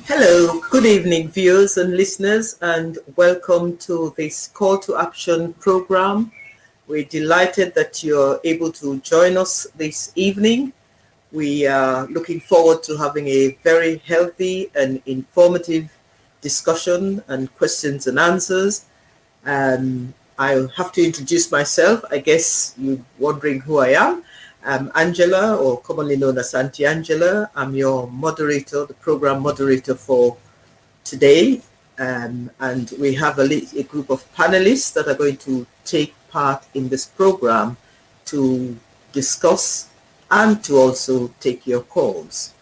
Hello, good evening, viewers and listeners, and welcome to this Call to Action program. We're delighted that you're able to join us this evening. We are looking forward to having a very healthy and informative discussion and questions and answers. I have to introduce myself. I guess you're wondering who I am. I'm Angela, or commonly known as Auntie Angela. I'm your moderator, the program moderator for today. And we have a group of panelists that are going to take part in this program to discuss and to also take your calls.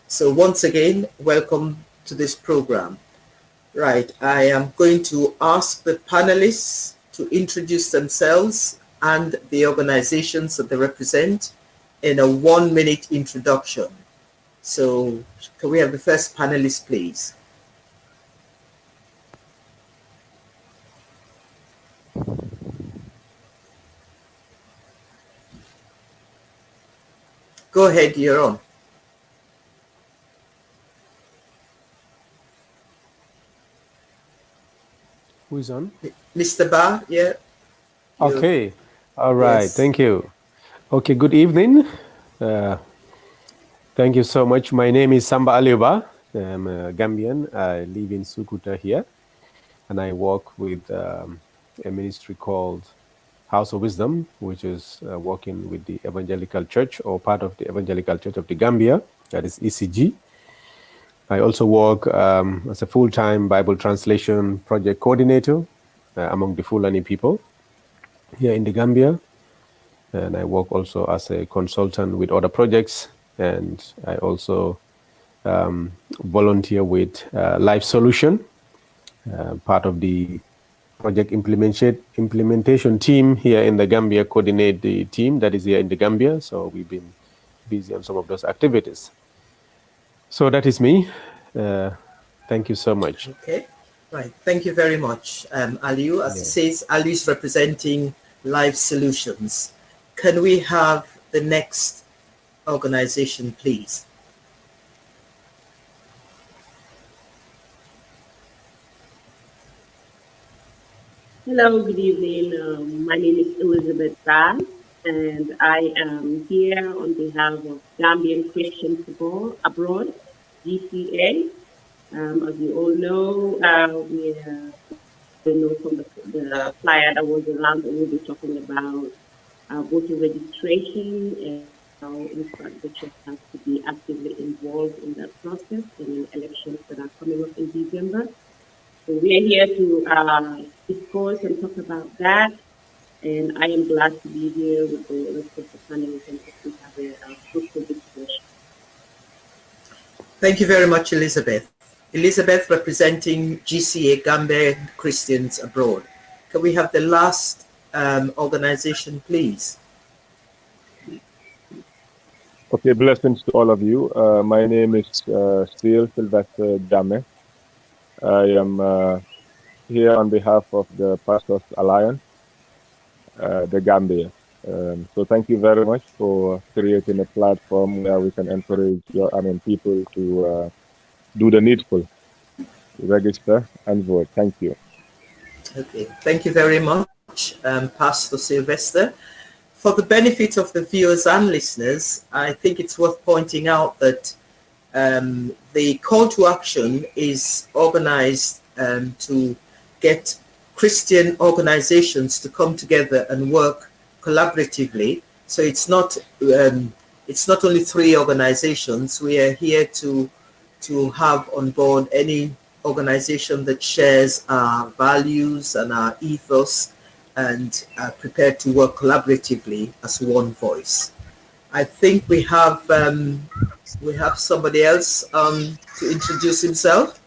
So once again, welcome to this program. Right, I am going to ask the panelists to introduce themselves and the organizations that they represent in a 1-minute introduction. So can we have the first panelist, please? Go ahead, you're on. Who is on? Mr. Ba, yeah. Okay, all right, Yes. Thank you. Okay, good evening. Thank you so much. My name is Samba Aliuba. I'm a Gambian. I live in Sukuta here, and I work with a ministry called House of Wisdom, which is working with the Evangelical Church, or part of the Evangelical Church of the Gambia, that is ECG. I also work as a full-time Bible translation project coordinator among the Fulani people here in the Gambia. And I work also as a consultant with other projects. And I also volunteer with Life Solution, part of the project implementation team here in the Gambia, coordinate the team that is here in the Gambia. So we've been busy on some of those activities. So that is me. Thank you so much. Okay, right. Thank you very much, Aliu. As it says, Aliu is representing Life Solutions. Can we have the next organization, please? Hello, good evening. My name is Elizabeth Ban, and I am here on behalf of Gambian Christians Abroad, GCA. As you all know, we know from the flyer that was around that we'll be talking about voter registration and how in fact the church has to be actively involved in that process and in elections that are coming up in December. So we are here to discuss and talk about that. And I am glad to be here with the rest of the panelists and to have a fruitful discussion. Thank you very much, Elizabeth. Elizabeth representing GCA, Gambian Christians Abroad. Can we have the last organization, please? Okay, blessings to all of you. My name is Steele Sylvester Dame. I am here on behalf of the Pastors Alliance, the Gambia. So thank you very much for creating a platform where we can encourage people to do the needful, register and vote. Thank you. Okay, thank you very much, Pastor Sylvester. For the benefit of the viewers and listeners, I think it's worth pointing out that the call to action is organized to get Christian organizations to come together and work collaboratively. So it's not only 3 organizations. We are here to have on board any organization that shares our values and our ethos and are prepared to work collaboratively as one voice. I think we have somebody else to introduce himself.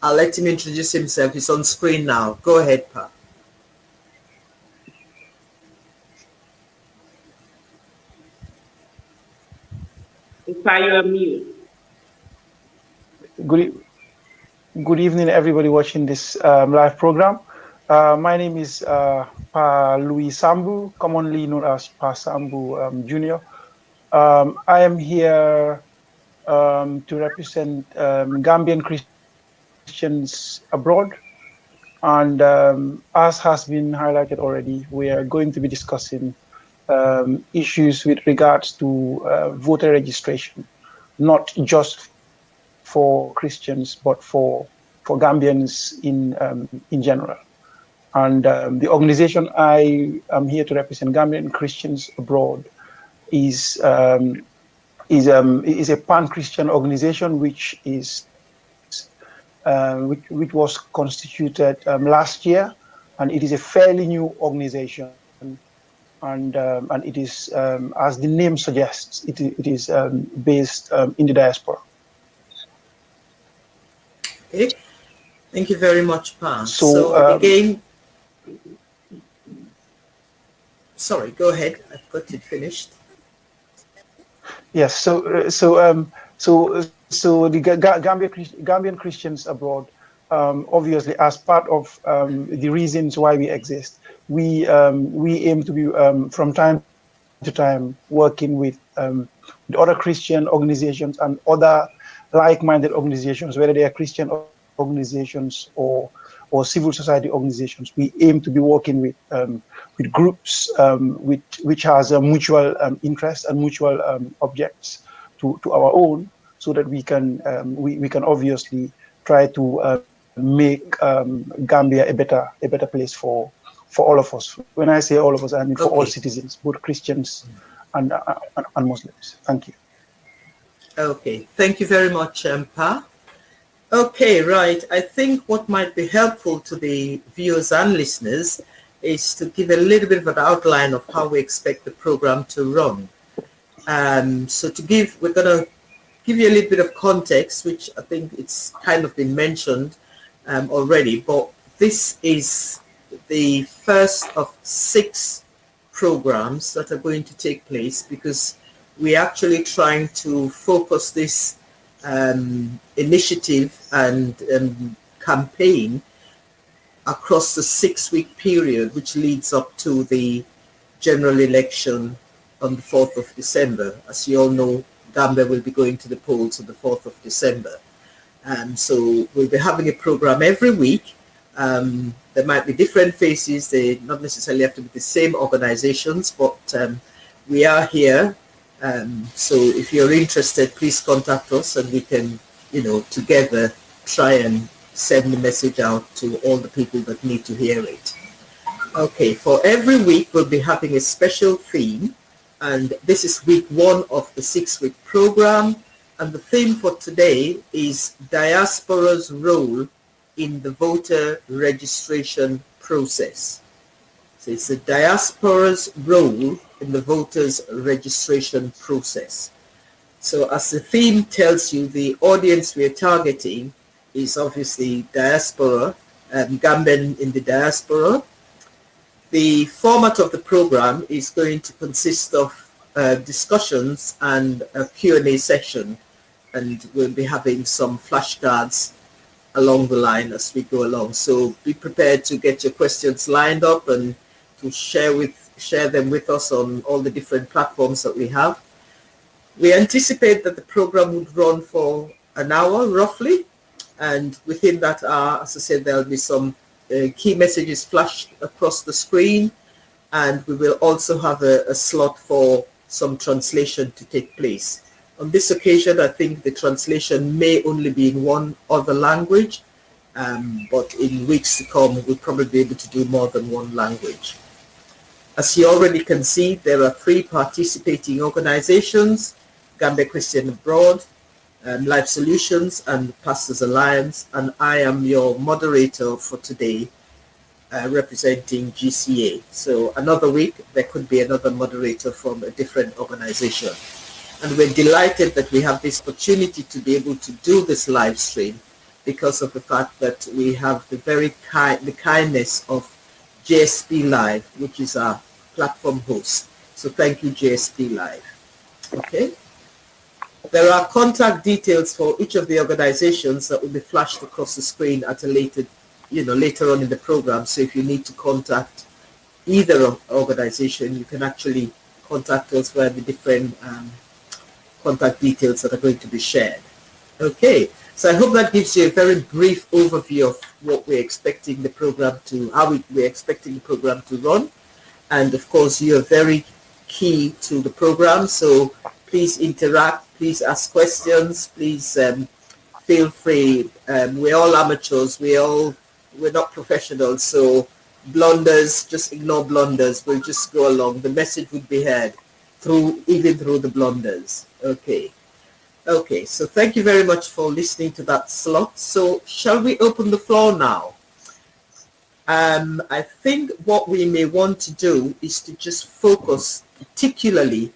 I'll let him introduce himself. He's on screen now. Go ahead, Pa. Pa, you are mute. Good evening, everybody watching this live program. My name is Pa Louis Sambu, commonly known as Pa Sambu Jr. I am here to represent Gambian Christians abroad. And as has been highlighted already, we are going to be discussing issues with regards to voter registration, not just for Christians, but for Gambians in general. And the organization I am here to represent, Gambian Christians Abroad, is a pan-Christian organization which was constituted last year, and it is a fairly new organization. And it is, as the name suggests, it is based in the diaspora. Okay, thank you very much, Pa. So again, sorry, go ahead. I've got it finished. Yes. So the Gambian Christians abroad, obviously, as part of the reasons why we exist, we aim to be from time to time working with other Christian organizations and other like-minded organizations, whether they are Christian organizations or civil society organizations. We aim to be working with groups which has a mutual interest and mutual objects to our own, so that we can obviously try to make Gambia a better place for all of us. When I say all of us, I mean for all citizens, both Christians and Muslims. Thank you. Okay, thank you very much, Pa. Okay, right. I think what might be helpful to the viewers and listeners is to give a little bit of an outline of how we expect the program to run. We're going to give you a little bit of context, which I think it's kind of been mentioned already, but this is the first of 6 programs that are going to take place, because we're actually trying to focus this initiative and campaign across the 6-week period, which leads up to the general election on the 4th of December. As you all know, Gambia will be going to the polls on the 4th of December. So we'll be having a program every week. There might be different faces. They not necessarily have to be the same organizations, but we are here. So if you're interested, please contact us and we can, together try and send the message out to all the people that need to hear it. Okay, for every week, we'll be having a special theme. And this is week 1 of the 6-week program. And the theme for today is diaspora's role in the voter registration process. So it's the diaspora's role in the voters registration process. So as the theme tells you, the audience we are targeting is obviously diaspora, Gambian in the diaspora. The format of the program is going to consist of discussions and a Q&A session, and we'll be having some flashcards along the line as we go along. So be prepared to get your questions lined up and to share them with us on all the different platforms that we have. We anticipate that the program would run for an hour roughly, and within that hour, as I said, there'll be some key messages flashed across the screen, and we will also have a slot for some translation to take place. On this occasion, I think the translation may only be in one other language, but in weeks to come, we'll probably be able to do more than one language. As you already can see, there are 3 participating organizations: Gambia Christian Abroad, Life Solutions, and Pastors Alliance, and I am your moderator for today, representing GCA. So another week, there could be another moderator from a different organization. And we're delighted that we have this opportunity to be able to do this live stream because of the fact that we have the kindness of JSP Live, which is our platform host. So thank you, JSP Live. Okay. There are contact details for each of the organizations that will be flashed across the screen at a later on in the program. So if you need to contact either organization, you can actually contact us via the different contact details that are going to be shared. Okay, so I hope that gives you a very brief overview of what we're expecting the program to, we're expecting the program to run. And of course, you're very key to the program, so please interact, please ask questions, please feel free. We're all amateurs, we're not professionals, so blunders, just ignore blunders. We'll just go along. The message would be heard even through the blunders. Okay. Okay, so thank you very much for listening to that slot. So shall we open the floor now? I think what we may want to do is to just focus particularly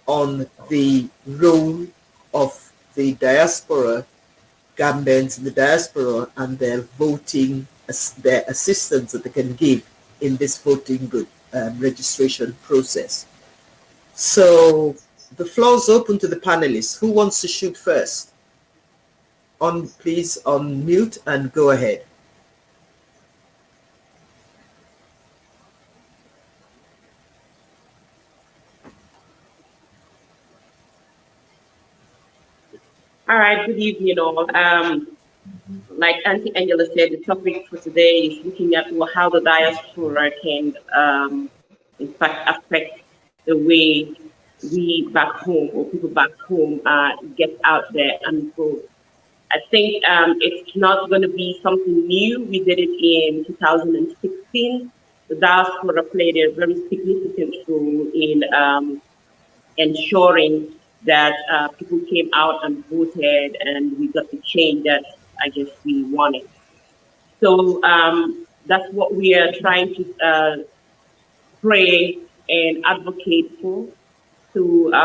on the role of the diaspora, Gambians in the diaspora, and their voting, their assistance that they can give in this voting registration process. So the floor is open to the panelists. Who wants to shoot first? Please unmute and go ahead. All right, good evening all. Like Auntie Angela said, the topic for today is looking at how the diaspora can, in fact, affect the way we back home or people back home get out there and vote. I think it's not going to be something new. We did it in 2016. The diaspora played a very significant role in ensuring that people came out and voted, and we got the change that I guess we wanted. So that's what we are trying to pray and advocate for. So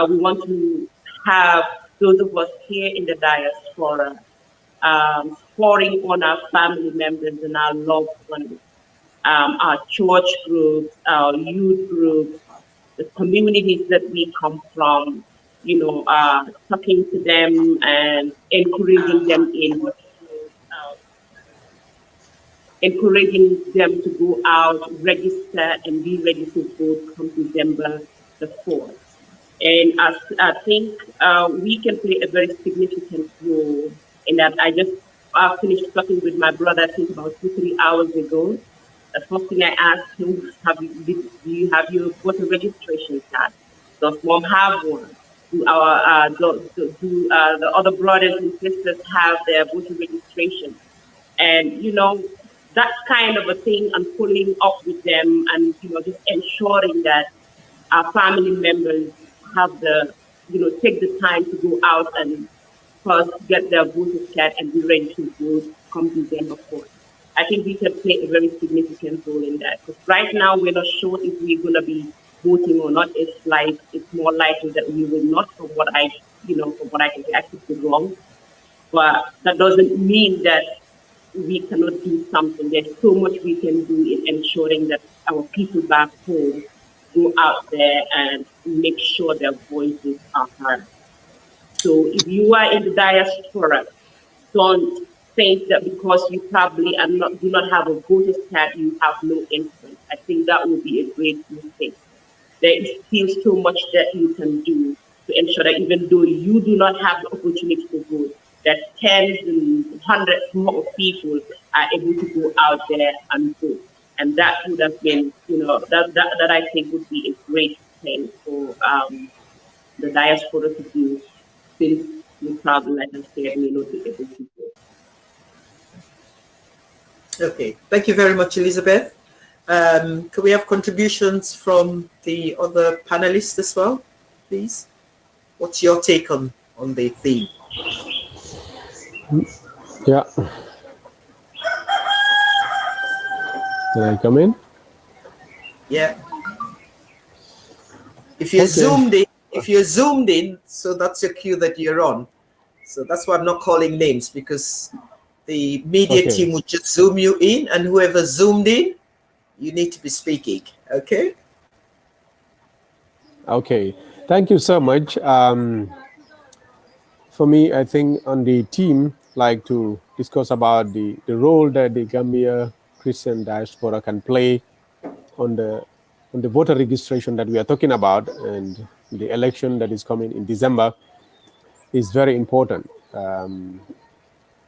we want to have those of us here in the diaspora supporting on our family members and our loved ones, our church groups, our youth groups, the communities that we come from, talking to them and encouraging them to go out, register, and be ready to vote come December the 4th. And I think we can play a very significant role in that. I just finished talking with my brother, I think about 2-3 hours ago. The first thing I asked him was, do you have your voter registration card? Does mom have one? Do the other brothers and sisters have their voter registration? And, that kind of a thing, and pulling up with them and, just ensuring that our family members have take the time to go out and first get their voter card and be ready to vote come December 4th. I think we can play a very significant role in that. Because right now we're not sure if we're going to be voting or not. It's more likely that we will not, from what I can say. I could be wrong, but that doesn't mean that we cannot do something. There's so much we can do in ensuring that our people back home go out there and make sure their voices are heard. So if you are in the diaspora, don't think that because you probably do not have a voter's card, you have no influence. I think that would be a great mistake. There is still so much that you can do to ensure that even though you do not have the opportunity to vote, that tens and hundreds more people are able to go out there and vote. And that would have been, that I think would be a great thing for the diaspora to do, since we probably, like I said, may not be able to vote. Okay, thank you very much, Elizabeth. Can we have contributions from the other panelists as well, please? What's your take on the theme? Yeah. Can I come in? Yeah. If you're zoomed in, so that's your cue that you're on. So that's why I'm not calling names, because the media team would just zoom you in, and whoever zoomed in, you need to be speaking. Okay? Okay. Thank you so much. For me, I think on the team, like to discuss about the role that the Gambia Christian diaspora can play on the voter registration that we are talking about, and the election that is coming in December. is very important. And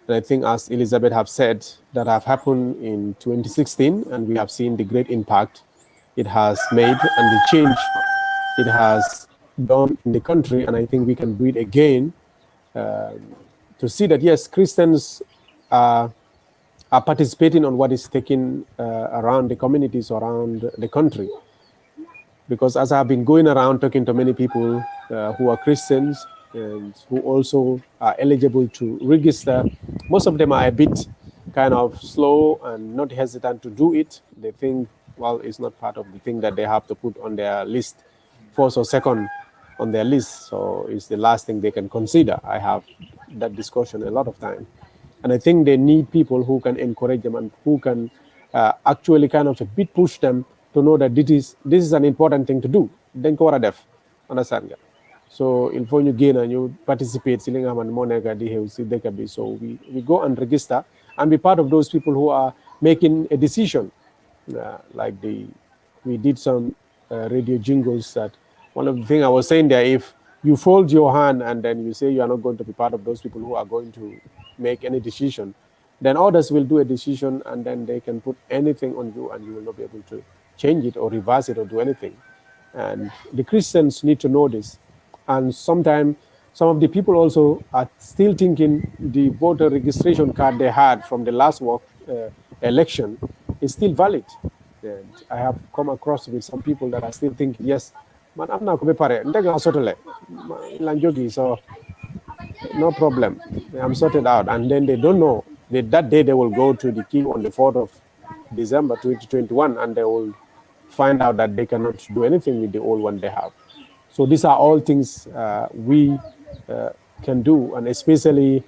I think, as Elizabeth have said, that have happened in 2016, and we have seen the great impact it has made and the change it has done in the country. And I think we can do it again to see that, yes, Christians are participating on what is taking around the communities around the country. Because as I've been going around talking to many people who are Christians and who also are eligible to register, most of them are a bit kind of slow and not hesitant to do it. They think, well, it's not part of the thing that they have to put on their list, first or second on their list. So it's the last thing they can consider. I have that discussion a lot of time. And I think they need people who can encourage them and who can actually kind of a bit push them to know that this is an important thing to do. Then ko wara def, understand nga? So il faut ñu génn ñu participate si li nga xamante moo nekk di xew si dëkk bi. So we go and register and be part of those people who are making a decision. Like we did some radio jingles that one of the things I was saying there, if you fold your hand and then you say you are not going to be part of those people who are going to make any decision, then others will do a decision and then they can put anything on you and you will not be able to change it or reverse it or do anything. And the Christians need to know this. And sometimes some of the people also are still thinking the voter registration card they had from the last election is still valid. And I have come across with some people that are still thinking, yes, man, I'm not going to so no problem. I'm sorted out. And then they don't know that day they will go to the queue on the 4th of December 2021 and they will find out that they cannot do anything with the old one they have. So these are all things we can do, and especially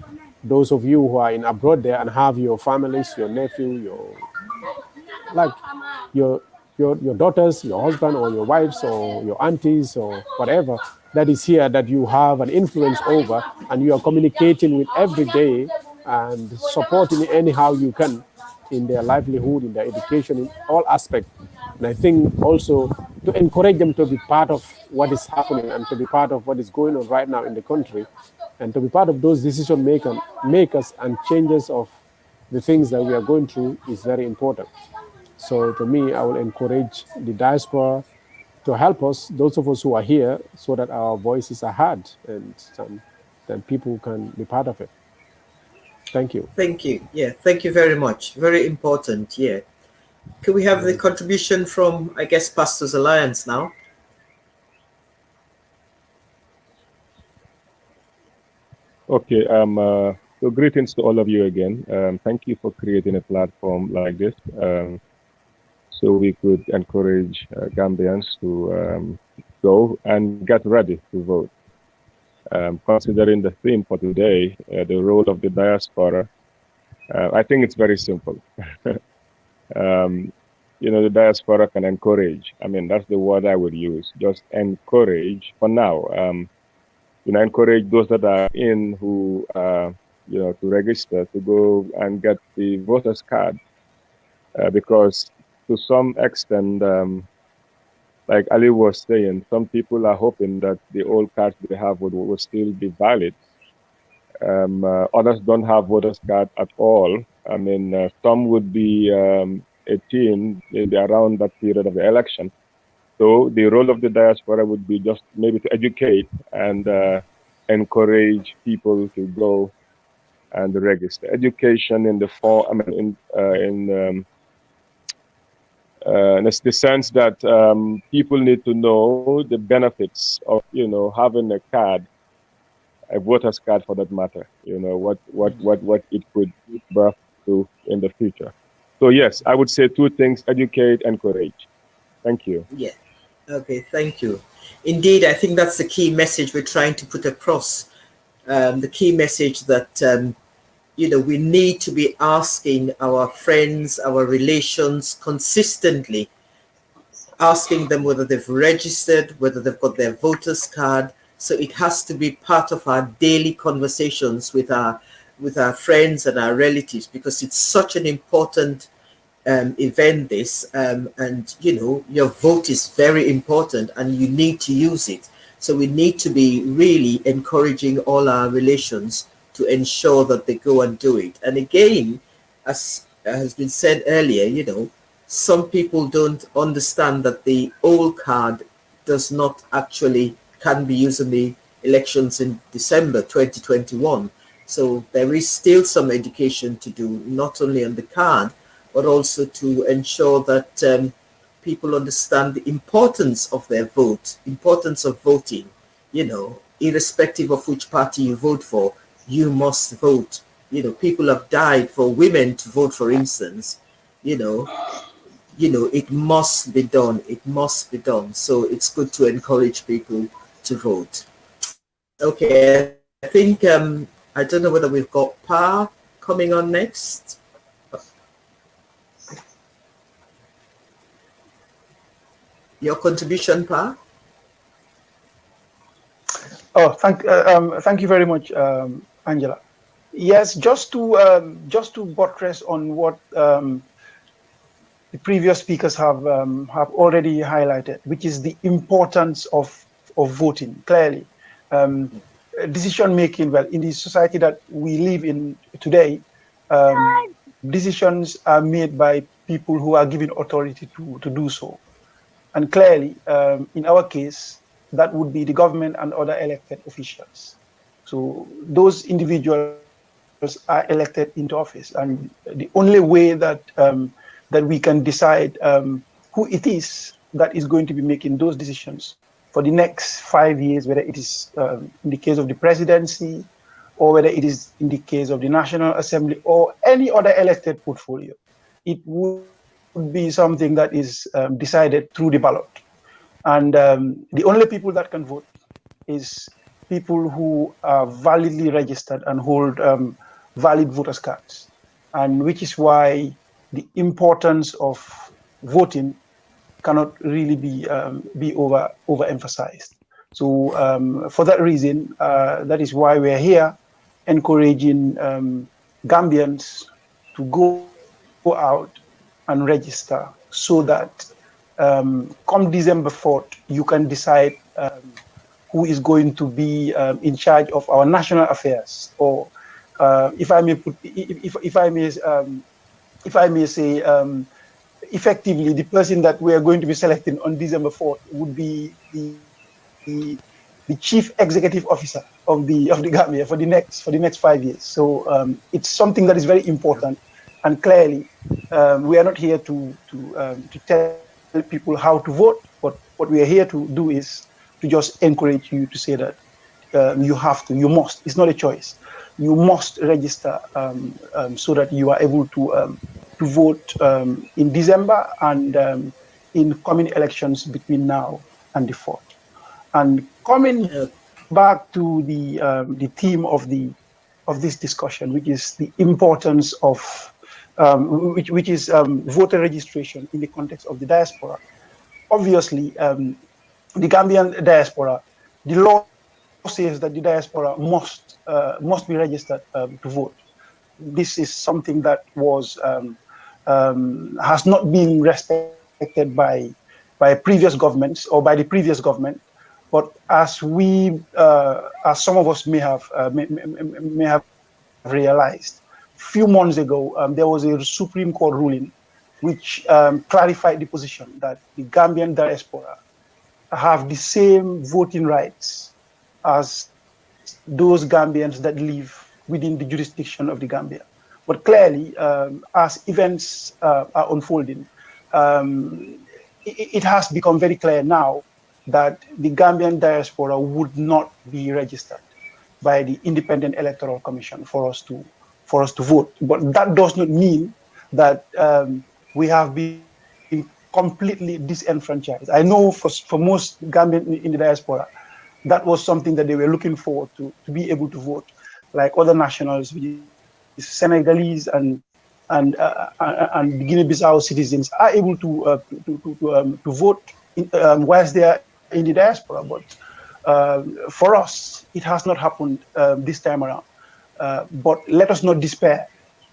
those of you who are in abroad there and have your families, your nephew, your daughters, your husband or your wives or your aunties or whatever that is here that you have an influence over and you are communicating with every day and supporting anyhow you can in their livelihood, in their education, in all aspects. And I think also to encourage them to be part of what is happening and to be part of what is going on right now in the country and to be part of those decision makers and changes of the things that we are going through is very important. So to me, I will encourage the diaspora to help us, those of us who are here, so that our voices are heard and then people can be part of it. Thank you. Thank you. Yeah, thank you very much. Very important. Yeah. Can we have the contribution from, I guess, Pastors Alliance now? Okay. So greetings to all of you again. Thank you for creating a platform like this, so we could encourage Gambians to go and get ready to vote. Considering the theme for today, the role of the diaspora, I think it's very simple. The diaspora can encourage. I mean, that's the word I would use. Just encourage for now. Encourage those that are in who, to register, to go and get the voter's card. Because to some extent, like Ali was saying, some people are hoping that the old cards they have will still be valid. Others don't have voters card at all. I mean, some would be 18 maybe around that period of the election. So the role of the diaspora would be just maybe to educate and encourage people to go and register. Education in the form, I mean, in the sense that people need to know the benefits of having a card, a voter's card for that matter. What it could birth to in the future. So yes, I would say two things: educate, encourage. Thank you. Yeah. Okay. Thank you. Indeed, I think that's the key message we're trying to put across. The key message that we need to be asking our friends, our relations consistently, asking them whether they've registered, whether they've got their voter's card. So it has to be part of our daily conversations with our friends and our relatives, because it's such an important event, this, and your vote is very important and you need to use it. So we need to be really encouraging all our relations to ensure that they go and do it. And again, as has been said earlier, some people don't understand that the old card does not actually can be used in the elections in December 2021. So there is still some education to do, not only on the card, but also to ensure that people understand the importance of their vote, importance of voting. Irrespective of which party you vote for, you must vote. People have died for women to vote, for instance. It must be done. It must be done. So it's good to encourage people to vote. Okay, I think I don't know whether we've got Pa coming on next. Your contribution, Pa? Oh, thank you very much, Angela. Yes, just to buttress on what the previous speakers have already highlighted, which is the importance of voting. Clearly, decision making. Well, in the society that we live in today, decisions are made by people who are given authority to do so. And clearly, in our case, that would be the government and other elected officials. So those individuals are elected into office, and the only way that that we can decide who it is that is going to be making those decisions for the next 5 years, whether it is in the case of the presidency, or whether it is in the case of the National Assembly or any other elected portfolio, it would be something that is decided through the ballot. And the only people that can vote is people who are validly registered and hold valid voters cards, and which is why the importance of voting cannot really be overemphasized. So for that reason, that is why we're here encouraging Gambians to go out and register, so that come December 4th, you can decide who is going to be in charge of our national affairs, or if I may put, if I may say, effectively, the person that we are going to be selecting on December 4th would be the chief executive officer of the Gambia for the next 5 years. So it's something that is very important, and clearly we are not here to tell people how to vote, but what we are here to do is to just encourage you to say that you have to, you must. It's not a choice. You must register so that you are able to vote in December and in coming elections between now and the 4th. And coming back to the theme of this discussion, which is the importance of which is voter registration in the context of the diaspora. Obviously, the Gambian diaspora, the law says that the diaspora must be registered to vote. This is something that has not been respected by previous governments or by the previous government. But as some of us may have realized, few months ago, there was a Supreme Court ruling which clarified the position that the Gambian diaspora have the same voting rights as those Gambians that live within the jurisdiction of the Gambia. But clearly, as events are unfolding, it has become very clear now that the Gambian diaspora would not be registered by the Independent Electoral Commission for us to vote. But that does not mean that we have been completely disenfranchised. I know for most Gambians in the diaspora, that was something that they were looking forward to be able to vote, like other nationals, which is Senegalese and Guinea-Bissau citizens are able to vote whilst they are in the diaspora. But for us, it has not happened this time around. But let us not despair.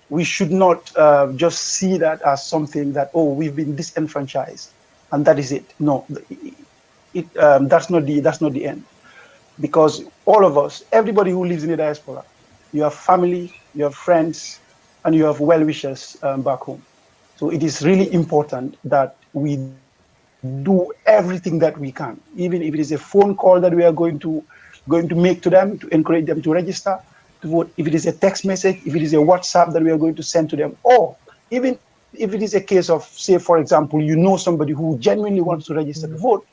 We should not just see that as something that, oh, we've been disenfranchised and that is it. No, that's not the end. because all of us, everybody who lives in the diaspora, you have family, you have friends, and you have well-wishers back home. So it is really important that we do everything that we can, even if it is a phone call that we are going to make to them to encourage them to register to vote. If it is a text message, if it is a WhatsApp that we are going to send to them, or even if it is a case of, say, for example, you know somebody who genuinely wants to register to vote,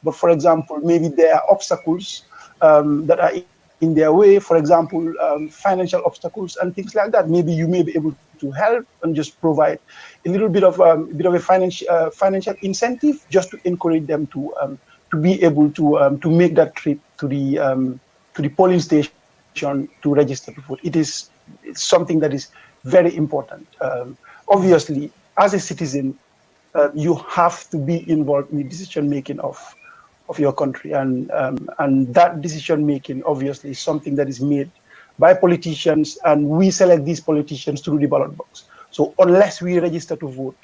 but for example, maybe there are obstacles that are in their way, for example, financial obstacles and things like that. Maybe you may be able to help and just provide a bit of a financial incentive just to encourage them to be able to make that trip to the polling station to register to vote. It's something that is very important. Obviously, as a citizen, you have to be involved in the decision making of your country, and that decision making obviously is something that is made by politicians, and we select these politicians through the ballot box. So unless we register to vote,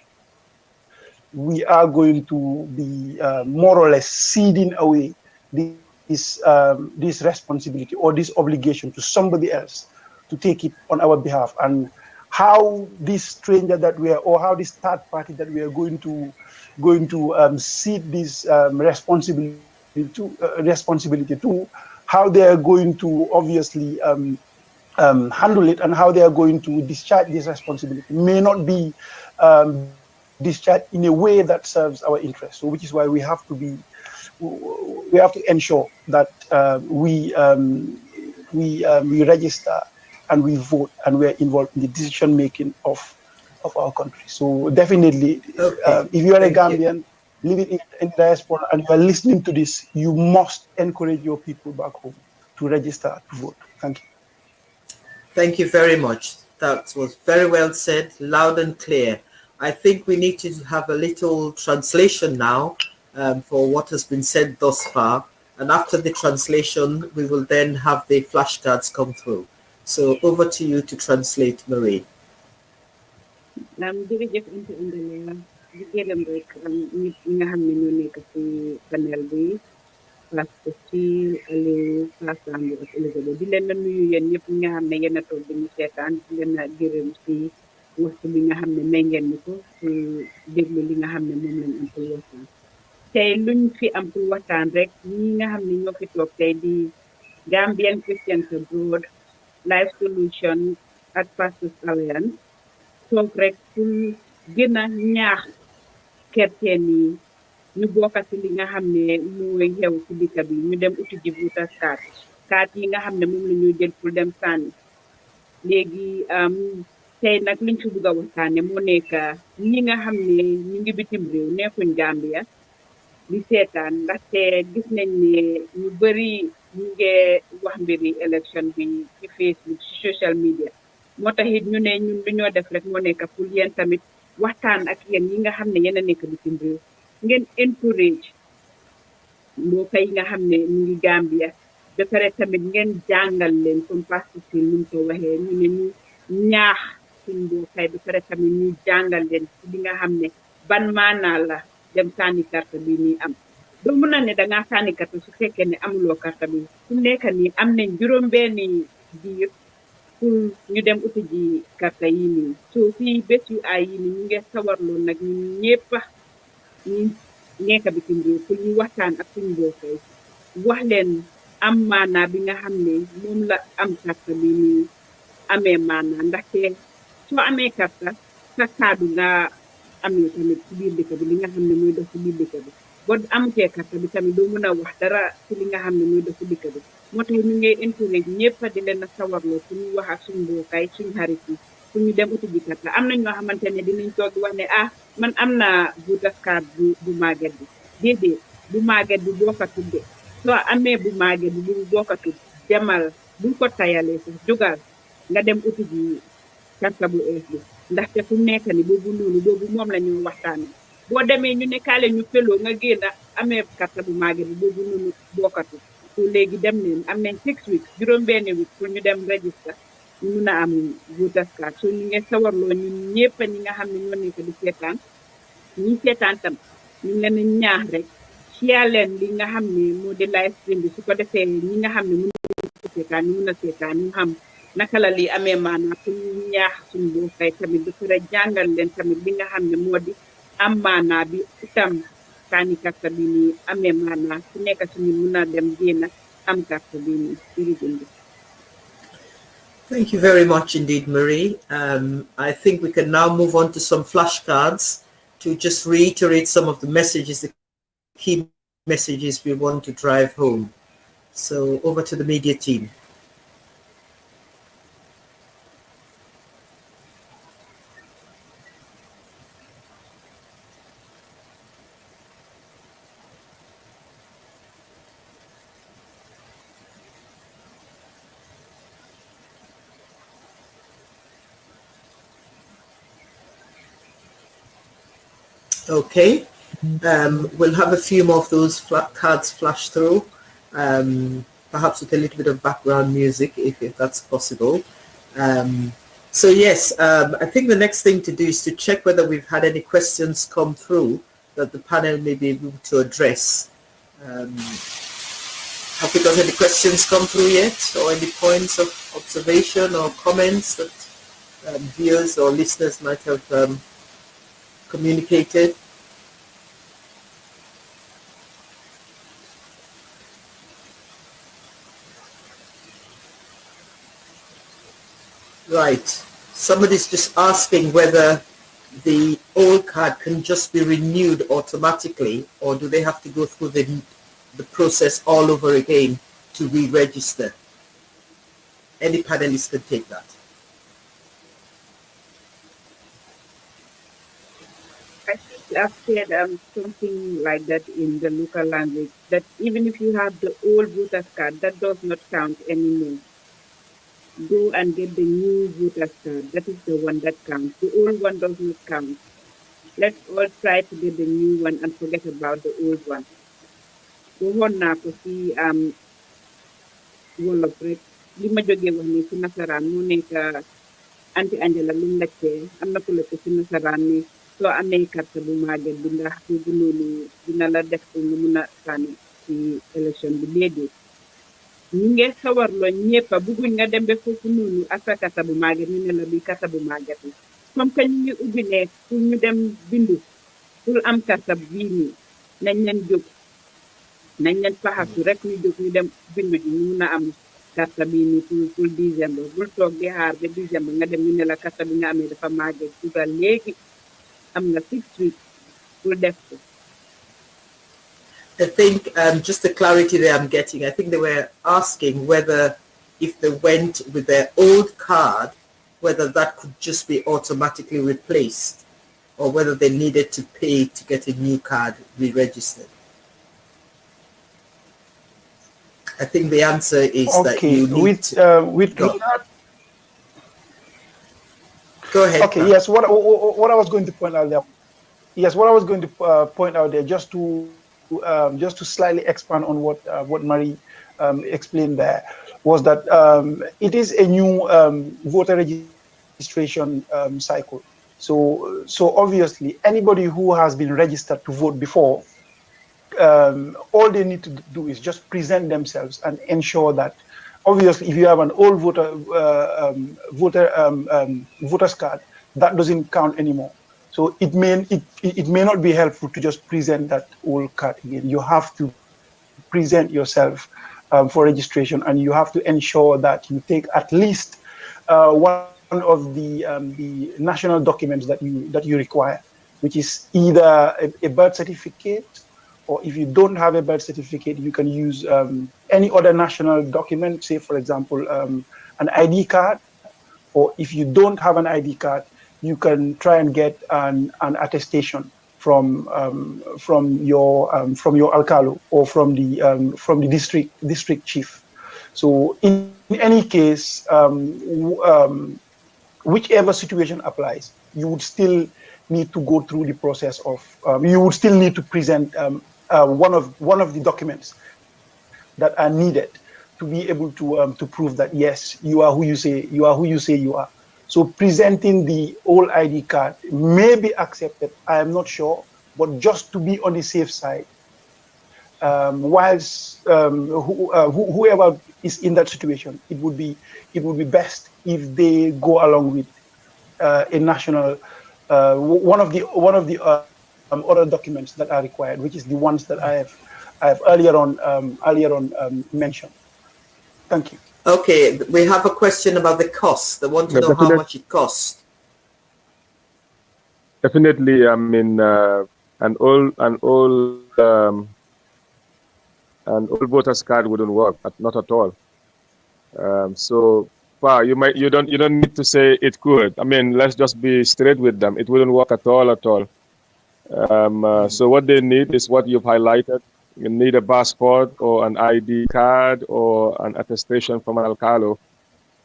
we are going to be more or less ceding away this responsibility or this obligation to somebody else to take it on our behalf. And how this stranger that we are, or how this third party that we are going to cede this responsibility to, how they are going to obviously handle it, and how they are going to discharge this responsibility may not be discharged in a way that serves our interests. So, which is why we have to ensure that we register and we vote and we are involved in the decision making of our country. So definitely, Okay. if you are a Thank you. Gambian living in diaspora and you are listening to this, you must encourage your people back home to register to vote. Thank you. Thank you very much. That was very well said, loud and clear. I think we need to have a little translation now for what has been said thus far. And after the translation, we will then have the flashcards come through. So over to you to translate, Marie. jërëjëf Anta Indalea di gërëm rek nit ñi nga xam ne ñoo nekk ci panel bi Pastor Steve Aliou Passambu ak Elizabeth di leen nuyu yéen ñëpp ñi nga xam ne yéen a toog di ñu seetaan di leen gërëm ci waxtu bi nga xam ne may ngeen ñu ko ci déglu li nga xam ne moom lañ am pour waxtaan tey luñ fi am pour waxtaan rek ñi nga xam ne ñoo fi toog tey di Gambian Christians Abroad Life Solution ak Pastors Alliance toog rek pour gën a ñaax chrétien yi ñu bokk ci li nga xam ne mooy xew ci dëkk bi ñu dem uti ji voter card yi nga xam ne moom la ñuy jël pour dem sànni léegi tey nag liñ fi bëgg a waxtaane moo nekk ñi nga xam ne ñu ngi bitim réew nekkuñ Gambia di seetaan ndaxte gis nañ ne ñu bëri ñu ngi wax mbiri élection bi ci Facebook ci social media moo tax it ñu ne ñun lu ñoo def rek moo nekk pour yéen tamit waxtaan ak yéen yi nga xam ne yéen a nekk bitim réew ngeen encourage mbokk yi nga xam ne ñu ngi Gambia ba pare tamit ngeen jàngal leen comme Pastor si ñu ko waxee ñu ne ñu ñaax suñ mbokkay ba pare tamit ñu jàngal leen ci li nga xam ne ban maanaa la dem sànni carte bi nii am doo mën a ne dangaa sànni carte su fekkee ne amuloo carte bi su nekk nii am nañ juróom-benni diir pour ñu dem uti ji carte yi nii soo fii bés yu ay yi nii ñu ngi sawarloo nag ñu ñëpp ñu nekk bitim réew pour ñu waxtaan ak suñu mbokkay wax leen am maanaa bi nga xam ne moom la am carte bi nii amee maanaa ndaxte soo amee carte sa kaddu nga amee tamit ci biir dëkk bi li nga xam ne mooy dox ci biir dëkk bi boo amutee carte bi tamit doo mën a wax dara ci li nga xam ne mooy dox ci dëkk bi moo tax ñu ngi encourage ñëpp di leen a sawarloo pour ñu wax ak suñu mbokkaay suñu xarit yi pour ñu dem uti ji carte am na ñoo xamante ne dinañ toog di wax ne man am naa voter card bu màgget bi déedéet bu màgget bi boo ko tudde soo amee bu màgget bi bu boo ko tudd demal buñ ko tayalee sax jógal nga dem uti ji carte bu ees bi ndaxte fu nekk ni boobu noonu boobu moom la ñu waxtaane boo demee ñu ne kaale ñu feloo nga génn amee carte bu màgget bi boobu noonu bokkatu so léegi dem neen am nañ 6 weeks juróom-benn week pour ñu dem register ñu mun a am voter card so ñu ngi sawarloo ñun ñëpp ñi nga xam ne ñoo nekk di seetaan ñi seetaan tam ñu ngi leen ñaax rek ci share leen li nga xam ne moo di live stream bi su ko defee ñi nga xam ne mënu ko seetaan ñu mën a seetaan ñu xam naka la lii amee maanaa pour ñu ñaax suñu boppay tamit ba pare jàngal leen tamit li nga xam ne moo di am maanaa bi itam kaani karta bi nii amee maanaa su nekk suñu mën a dem génn am karta bi nii jërëjëf. Thank you very much indeed, Marie. I think we can now move on to some flashcards to just reiterate some of the messages, the key messages we want to drive home. So over to the media team. Okay, we'll have a few more of those cards flash through, perhaps with a little bit of background music if that's possible. So yes, I think the next thing to do is to check whether we've had any questions come through that the panel may be able to address. Have we got any questions come through yet, or any points of observation or comments that viewers or listeners might have communicated? Right. Somebody's just asking whether the old card can just be renewed automatically, or do they have to go through the process all over again to re-register? Any panelist can take that. I think I've said something like that in the local language, that even if you have the old voter's card, that does not count anymore. Go and get the new voter's card. That is the one that counts. The old one does not count. Let's all try to get the new one and forget about the old one. Waxoon naa ko ci wolof rek li ma jógee wax ni ci nasaraan moo nekk anti Angela lu mu laajte am na ku la ko ci nasaraan ni soo amee carte bu màgget bi ndax bu noonu dina la def pour nga mun a sànni ci élection bi léegi ñu ngi sawarloo ñëpp bëgguñ nga dem ba foofu noonu ak sa carte bu màgget ñu ne la bi carte bu màgget la comme que ñu ngi ubbi ne pour ñu dem bindu pour am carte bii nii nañ leen jóg nañ leen faxasu rek ñu jóg ñu dem bindu ji ñu mun a am carte bii nii pour décembre bul toog di xaar ba décembre nga dem ñu ne la carte bi nga amee dafa màgget dugal léegi am na 6 weeks pour def ko. I think just the clarity that I'm getting, I think they were asking whether if they went with their old card, whether that could just be automatically replaced or whether they needed to pay to get a new card re-registered. I think the answer is that you need with go. Go ahead. Okay, yes, what I was going to point out there. Yes, what I was going to point out there, just to slightly expand on what Marie explained there, was that it is a new voter registration cycle. So obviously, anybody who has been registered to vote before, all they need to do is just present themselves and ensure that, obviously, if you have an old voter's card, that doesn't count anymore. So it may not be helpful to just present that old card again. You have to present yourself for registration, and you have to ensure that you take at least one of the national documents that you require, which is either a birth certificate, or if you don't have a birth certificate, you can use any other national document, say, for example, an ID card, or if you don't have an ID card, you can try and get an attestation from your alcalde or from the district chief. So in any case, whichever situation applies, you would still need to go through the process of you would still need to present one of the documents that are needed to be able to prove that yes, you are who you say you are. So presenting the old ID card may be accepted. I am not sure, but just to be on the safe side, whilst whoever is in that situation, it would be best if they go along with a national one of the other documents that are required, which is the ones that I have earlier on mentioned. Thank you. Okay, we have a question about the cost. They want to know how much it costs. Definitely, I mean, an old voter's card wouldn't work, not at all. So far, you don't need to say it could. I mean, let's just be straight with them. It wouldn't work at all. So what they need is what you've highlighted. You need a passport or an ID card or an attestation from an alcalo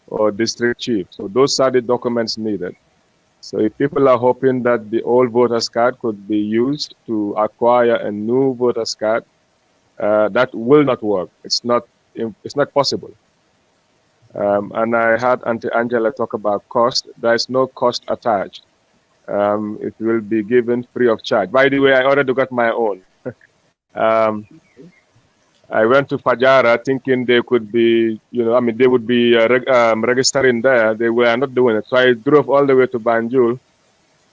or district chief. So those are the documents needed. So if people are hoping that the old voter's card could be used to acquire a new voter's card, that will not work. It's not possible. And I had Auntie Angela talk about cost. There is no cost attached. It will be given free of charge. By the way, I already got my own. I went to Fajara thinking they could be, they would be registering there. They were not doing it. So I drove all the way to Banjul,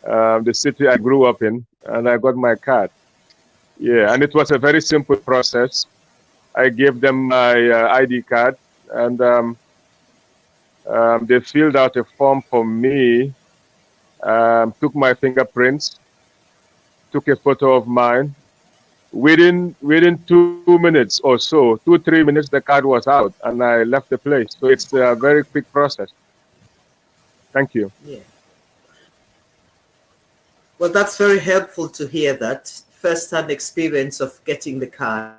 the city I grew up in, and I got my card. Yeah, and it was a very simple process. I gave them my ID card, and they filled out a form for me, took my fingerprints, took a photo of mine. Within 2 minutes or so, 2-3 minutes, the card was out, and I left the place. So it's a very quick process. Thank you. Yeah. Well, that's very helpful to hear that first-hand experience of getting the card.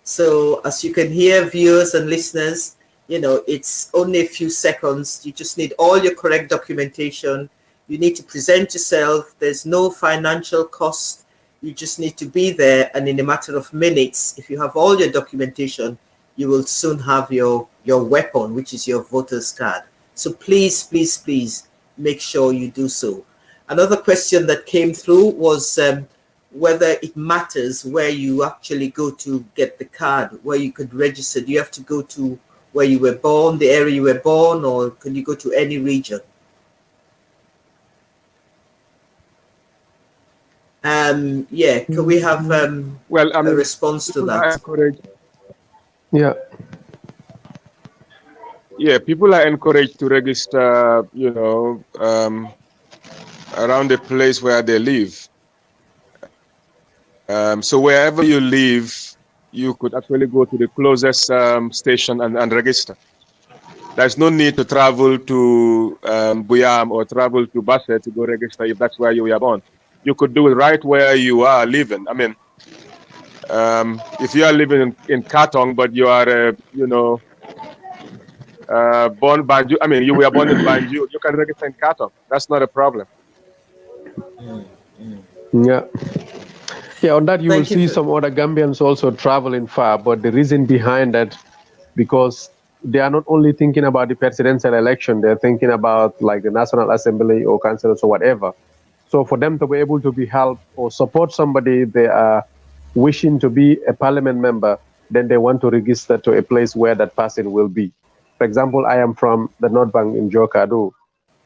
So as you can hear, viewers and listeners, it's only a few seconds. You just need all your correct documentation. You need to present yourself. There's no financial cost. You just need to be there, and in a matter of minutes, if you have all your documentation, you will soon have your weapon, which is your voter's card. So please, please, please make sure you do so. Another question that came through was whether it matters where you actually go to get the card, where you could register. Do you have to go to where you were born, the area you were born, or can you go to any region? Yeah, can we have a response to that? Yeah. Yeah, people are encouraged to register, around the place where they live. So wherever you live, you could actually go to the closest station and register. There's no need to travel to Buyam or travel to Basse to go register if that's where you were born. You could do it right where you are living. I mean, if you are living in Katong, but you are, born Banjul, I mean, you were born in Banjul, you can register in Katong. That's not a problem. Yeah. Yeah, on that you will see some other Gambians also traveling far, but the reason behind that, because they are not only thinking about the presidential election, they're thinking about like the National Assembly or councils or whatever. So for them to be able to be helped or support somebody they are wishing to be a parliament member, then they want to register to a place where that person will be. For example, I am from the North Bank in Jokadu,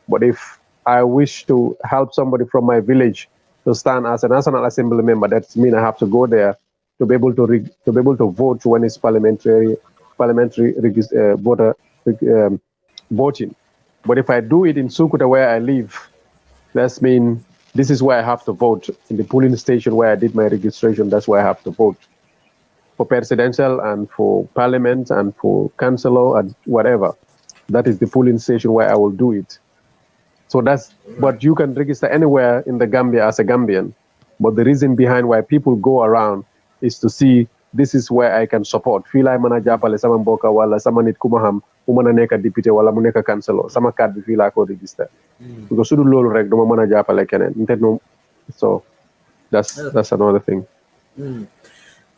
but if I wish to help somebody from my village to stand as a National Assembly member, that means I have to go there to be able to vote when it's parliamentary voter voting. But if I do it in Sukuta where I live, that means this is where I have to vote. In the polling station where I did my registration, that's where I have to vote. For presidential and for parliament and for councillor and whatever. That is the polling station where I will do it. So but you can register anywhere in the Gambia as a Gambian. But the reason behind why people go around is to see this is where I can support. Feel I mana japale sama mboka wala sama nit kumaham umana neka deputy wala muneka councillor sama card bi feel I ko register. Because sudu lolu rek duma mana japale kenen. So that's another thing.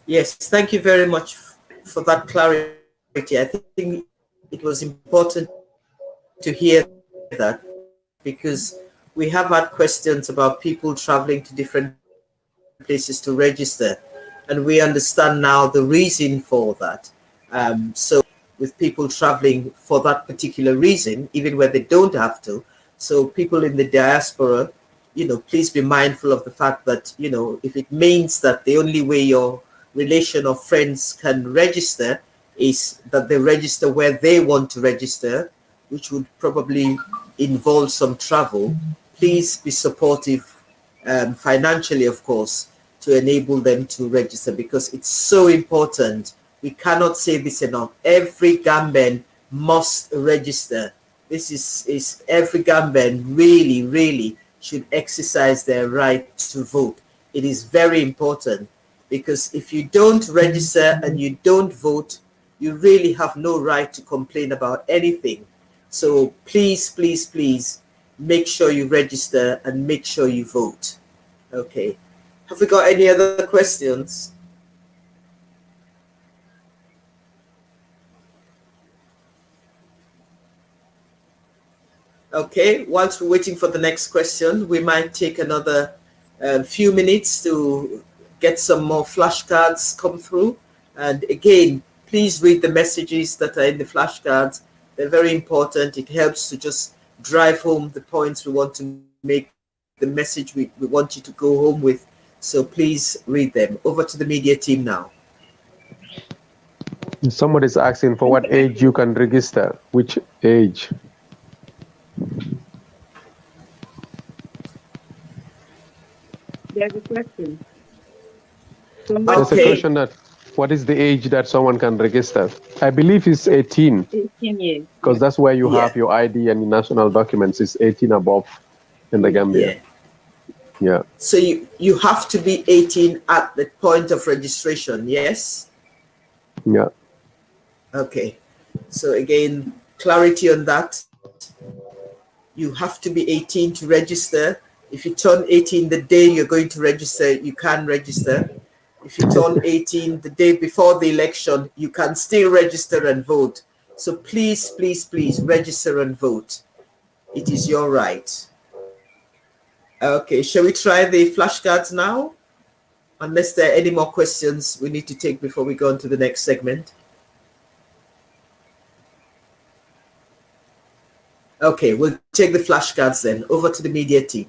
Yes, thank you very much for that clarity. I think it was important to hear that, because we have had questions about people traveling to different places to register. and we understand now the reason for that. So with people traveling for that particular reason, even where they don't have to. So people in the diaspora, please be mindful of the fact that, if it means that the only way your relation or friends can register is that they register where they want to register, which would probably involve some travel, please be supportive financially, of course, to enable them to register, because it's so important. We cannot say this enough. Every Gambian must register. This is every Gambian really should exercise their right to vote. It is very important, because if you don't register and you don't vote, you really have no right to complain about anything. So please make sure you register and make sure you vote. Okay. Have we got any other questions? Okay, whilst we're waiting for the next question, we might take another few minutes to get some more flashcards come through. And again, please read the messages that are in the flashcards. They're very important. It helps to just drive home the points we want to make, the message we want you to go home with. So please read them. Over to the media team now. Somebody's asking for what age you can register. Which age? There's a question. There's a question that what is the age that someone can register? I believe it's 18. 18 years. Because that's where you have your ID and your national documents is 18 above in the Gambia. Yeah. So you have to be 18 at the point of registration, yes? Yeah. Okay. So again, clarity on that. You have to be 18 to register. If you turn 18 the day you're going to register, you can register. If you turn 18 the day before the election, you can still register and vote. So please register and vote. It is your right. Okay, shall we try the flashcards now? Unless there are any more questions we need to take before we go on to the next segment. Okay, we'll take the flashcards then. Over to the media team.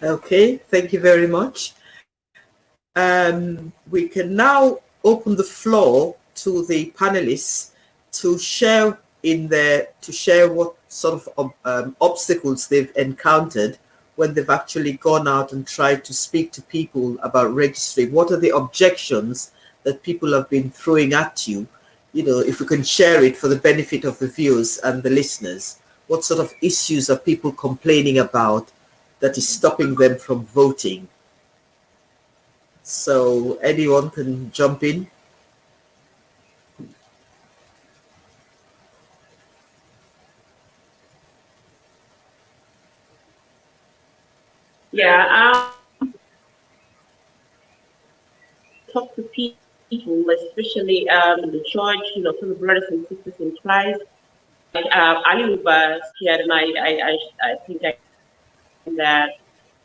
Okay, thank you very much. We can now open the floor to the panelists to share what sort of obstacles they've encountered when they've actually gone out and tried to speak to people about registering. What are the objections that people have been throwing at you? You know, if we can share it for the benefit of the viewers and the listeners, what sort of issues are people complaining about that is stopping them from voting. So anyone can jump in. Yeah, talk to people, especially the church, to the brothers and sisters in Christ. Like Ali was shared, and I think that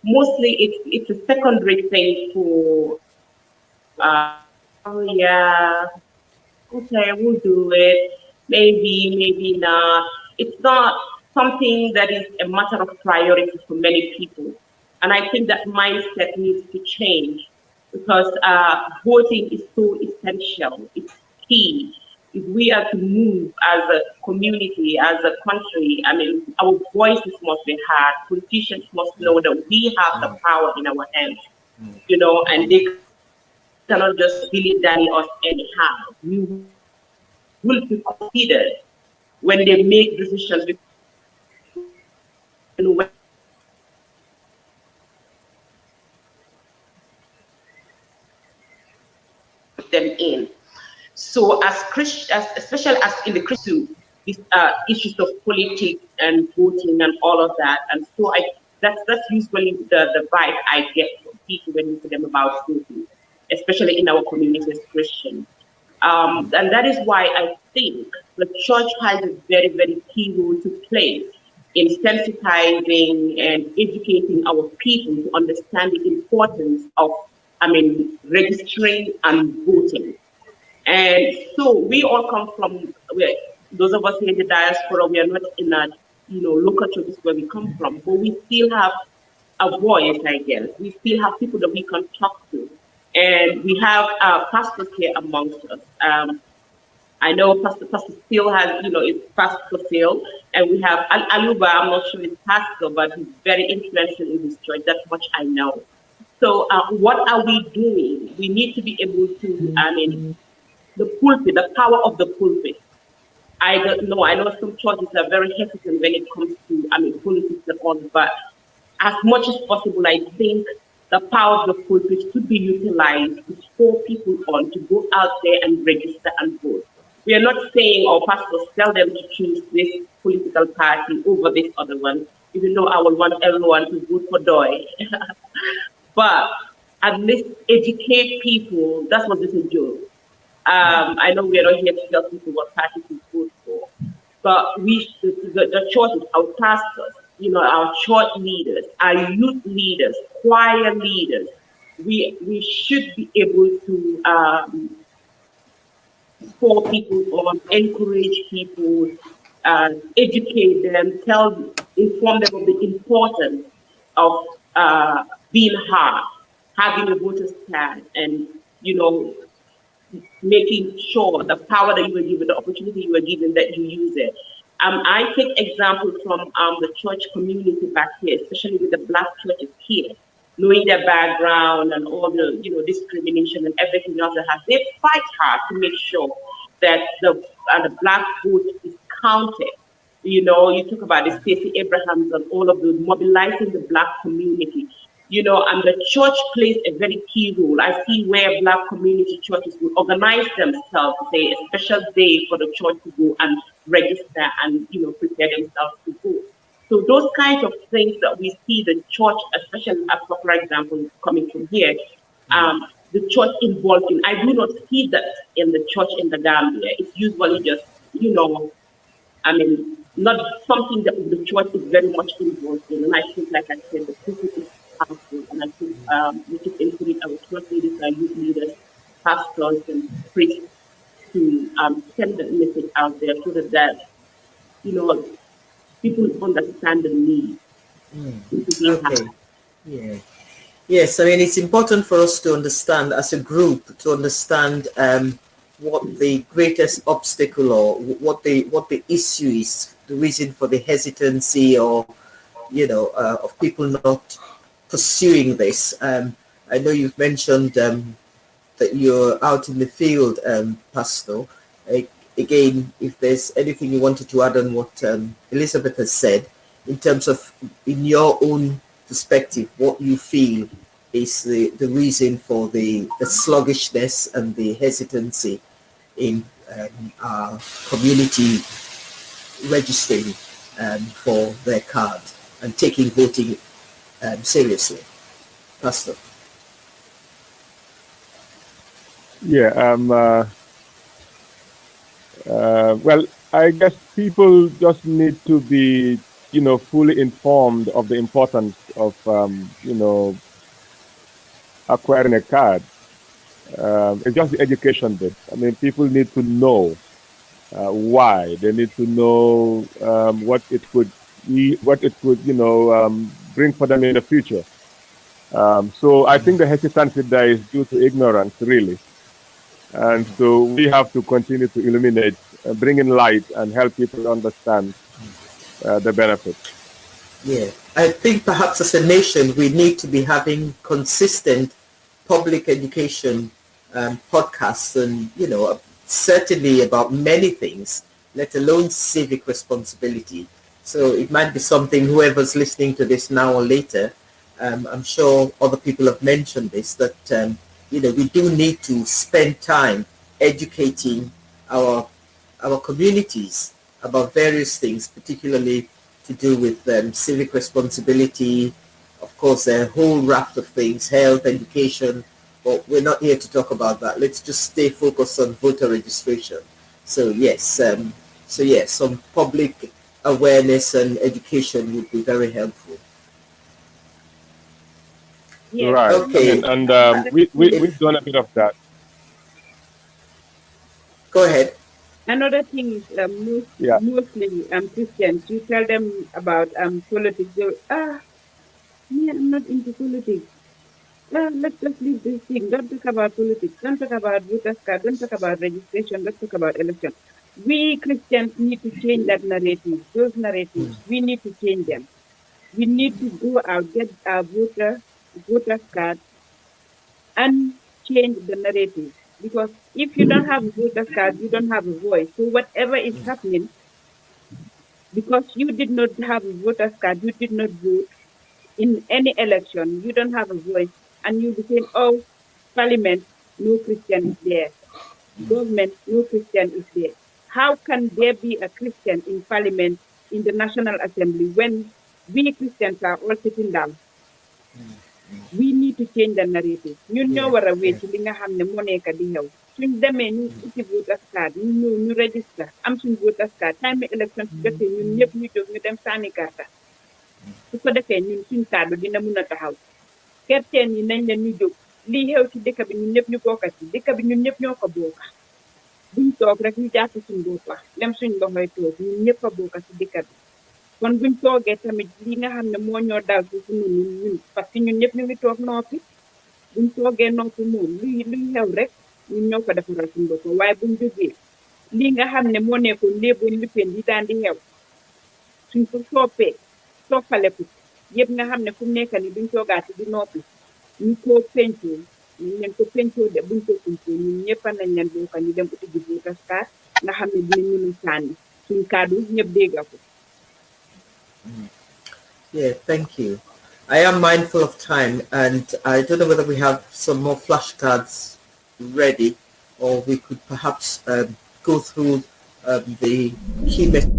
mostly it's a secondary thing for oh yeah, okay, we'll do it. Maybe not. It's not something that is a matter of priority for many people. And I think that mindset needs to change because voting is so essential. It's key. If we are to move as a community, as a country, I mean, our voices must be heard. Politicians must know that we have the power in our hands, and they cannot just dilly-dally us anyhow. We will be considered when they make decisions when them in. So as Christians, especially as in the Christian, these issues of politics and voting and all of that. And so that's usually the vibe I get from people when we tell them about voting, especially in our community as Christians. And that is why I think the church has a very, very key role to play in sensitizing and educating our people to understand the importance of, registering and voting. And so we all come from, those of us here in the diaspora, we are not in a, local churches where we come from, but we still have a voice, I guess. We still have people that we can talk to. And we have pastors here amongst us. I know Pastor Phil has, it's Pastor Phil, and we have Aluba. I'm not sure it's pastor, but he's very influential in this church. That's much I know. So what are we doing? We need to be able to, the pulpit, the power of the pulpit. I don't know. I know some churches are very hesitant when it comes to, politics and all, but as much as possible, I think the power of the pulpit should be utilized to spur people on to go out there and register and vote. We are not saying our pastors tell them to choose this political party over this other one, even though I would want everyone to vote for Doi. But at least educate people. That's what this is doing. I know we are not here to tell people what party to vote for, but the churches, our pastors, our church leaders, our youth leaders, choir leaders, we should be able to support people on, encourage people, educate them, inform them of the importance of being heard, having a voter's card, and making sure the power that you were given, the opportunity you were given, that you use it. I take example from the church community back here, especially with the Black churches here, knowing their background and all the discrimination and everything else that has. They fight hard to make sure that the Black vote is counted. You talk about the Stacey Abrahams and all of those mobilizing the Black community. And the church plays a very key role. I see where Black community churches will organize themselves, say a special day for the church to go and register and prepare themselves to go. So those kinds of things that we see the church, especially for example, coming from here, the church involved in. I do not see that in the church in the Gambia. It's usually just not something that the church is very much involved in. And I think, like I said, the people is powerful. And I think we should encourage our church leaders, our youth leaders, pastors, and priests to send that message out there so that people understand the need. Okay. Yeah. Yes, it's important for us to understand as a group, to understand what the greatest obstacle or what the issue is, the reason for the hesitancy or of people not pursuing this. I know you've mentioned that you're out in the field, Pastor. Again, if there's anything you wanted to add on what Elizabeth has said in terms of in your own perspective, what you feel is the reason for the sluggishness and the hesitancy in our community registering for their card and taking voting seriously. Pastor. Yeah. Well, I guess people just need to be, fully informed of the importance of, acquiring a card. It's just the education bit. I mean, people need to know why. They need to know what it could bring for them in the future. So I think the hesitancy there is due to ignorance, really. And so we have to continue to illuminate, bring in light, and help people understand the benefits. Yeah, I think perhaps as a nation, we need to be having consistent public education podcasts and, certainly about many things, let alone civic responsibility. So it might be something, whoever's listening to this now or later, I'm sure other people have mentioned this, that, we do need to spend time educating our communities about various things, particularly to do with civic responsibility. Of course, a whole raft of things, health, education, but we're not here to talk about that. Let's just stay focused on voter registration. So yes, some public awareness and education would be very helpful. Yeah. Right. Okay. And we've done a bit of that. Go ahead. Another thing is mostly Christians. You tell them about politics. Me, I'm not into politics. Let's just leave this thing. Don't talk about politics. Don't talk about voters card. Don't talk about registration. Let's talk about election. We Christians need to change that narrative. Those narratives, we need to change them. We need to go out, get our voters card, and change the narrative. Because if you don't have a voter's card, you don't have a voice. So whatever is happening, because you did not have a voter's card, you did not vote in any election, you don't have a voice, and you'll be saying, oh, parliament, no Christian is there. Government, no Christian is there. How can there be a Christian in parliament, in the National Assembly, when we Christians are all sitting down? We need to change the narrative. Ñun ñoo war a wécc li nga xam ne moo nekk di xew suñ demee ñu uti voters card ñu ñëw ñu register am suñ voters card time election su jotee ñun ñëpp ñu jóg ñu dem sànni karta su ko defee ñun suñ kàddu dina mun a taxaw kerteen yi nañ leen ñu jóg lii xew ci dëkk bi ñun ñëpp ñu bokka ci dëkk bi ñun ñëpp ñoo ko bokka buñ toog rek ñu jàpp suñ boppa dem suñ loxoy toog ñun ñëpp a bokka ci dëkk bi kon buñ toogee tamit li nga xam ne moo ñoo dal ci suñu ñun parce que ñun ñëpp ñu ngi toog noppi buñ toogee noppi moom luy xew rek ñun ñoo ko defaral suñu bopp waaye buñ jógee lii nga xam ne moo nekkoon léeboon lippeen di daan di xew suñ ko soppaleku yëpp nga xam ne fu mu nekk ni duñ toogaati di noppi ñu ko pencoo ñu leen ko pencoo de buñ ko pencoo ñun ñëpp nañ leen bokka ñu dem uti ji voters card nga xam ne dinañ mën a sànni suñ kaddu ñëpp dégga ko. Yeah, thank you. I am mindful of time, and I don't know whether we have some more flashcards ready, or we could perhaps go through the key messages.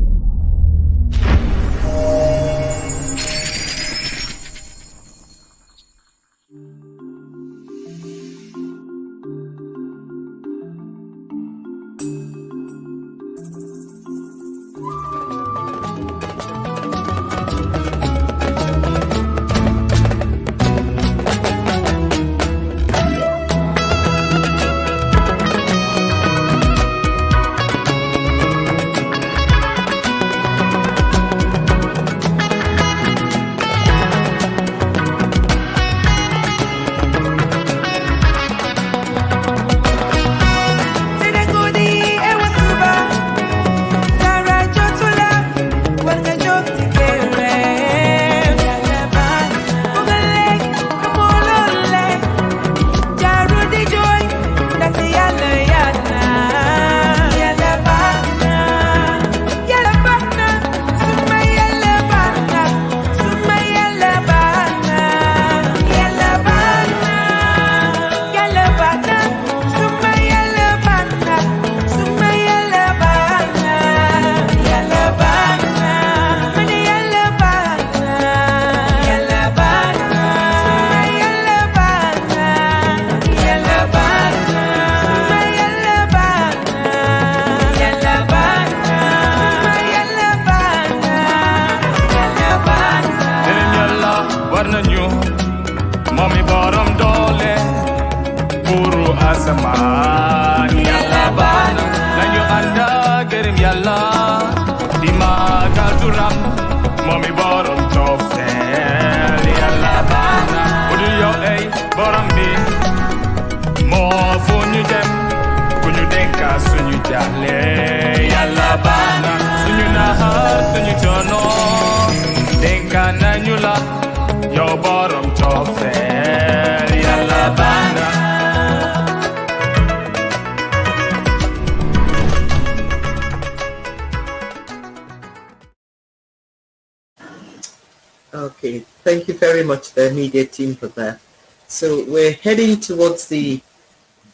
asamaan. Yalla bana nañu ànda gërëm Yàlla di màggal turam moomi borom toofeel. Yalla bana budul yow ey borom bi moo fu ñu dem ku ñu dénka suñu jaaxle. Yalla bana suñu naxar suñu coono dénka nañu la yow borom toofeel. Yalla bana Okay, thank you very much, the media team, for that. So we're heading towards the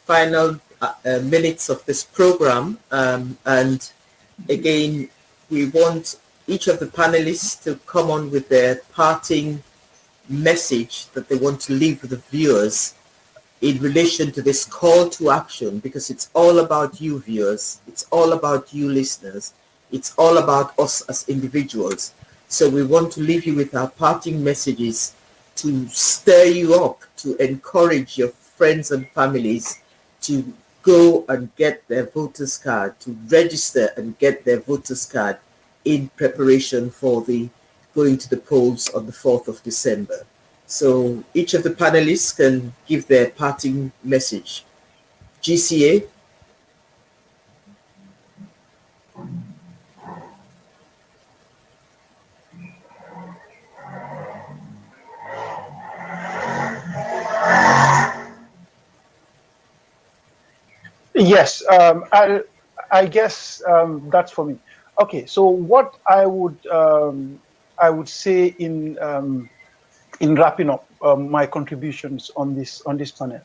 final minutes of this program, and again, we want each of the panelists to come on with their parting message that they want to leave with the viewers in relation to this call to action, because it's all about you viewers, it's all about you listeners, it's all about us as individuals. So we want to leave you with our parting messages to stir you up, to encourage your friends and families to go and get their voters card, to register and get their voters card in preparation for the going to the polls on the 4th of December. So each of the panelists can give their parting message. GCA. Yes, I guess that's for me. Okay, so what I would say in wrapping up my contributions on this panel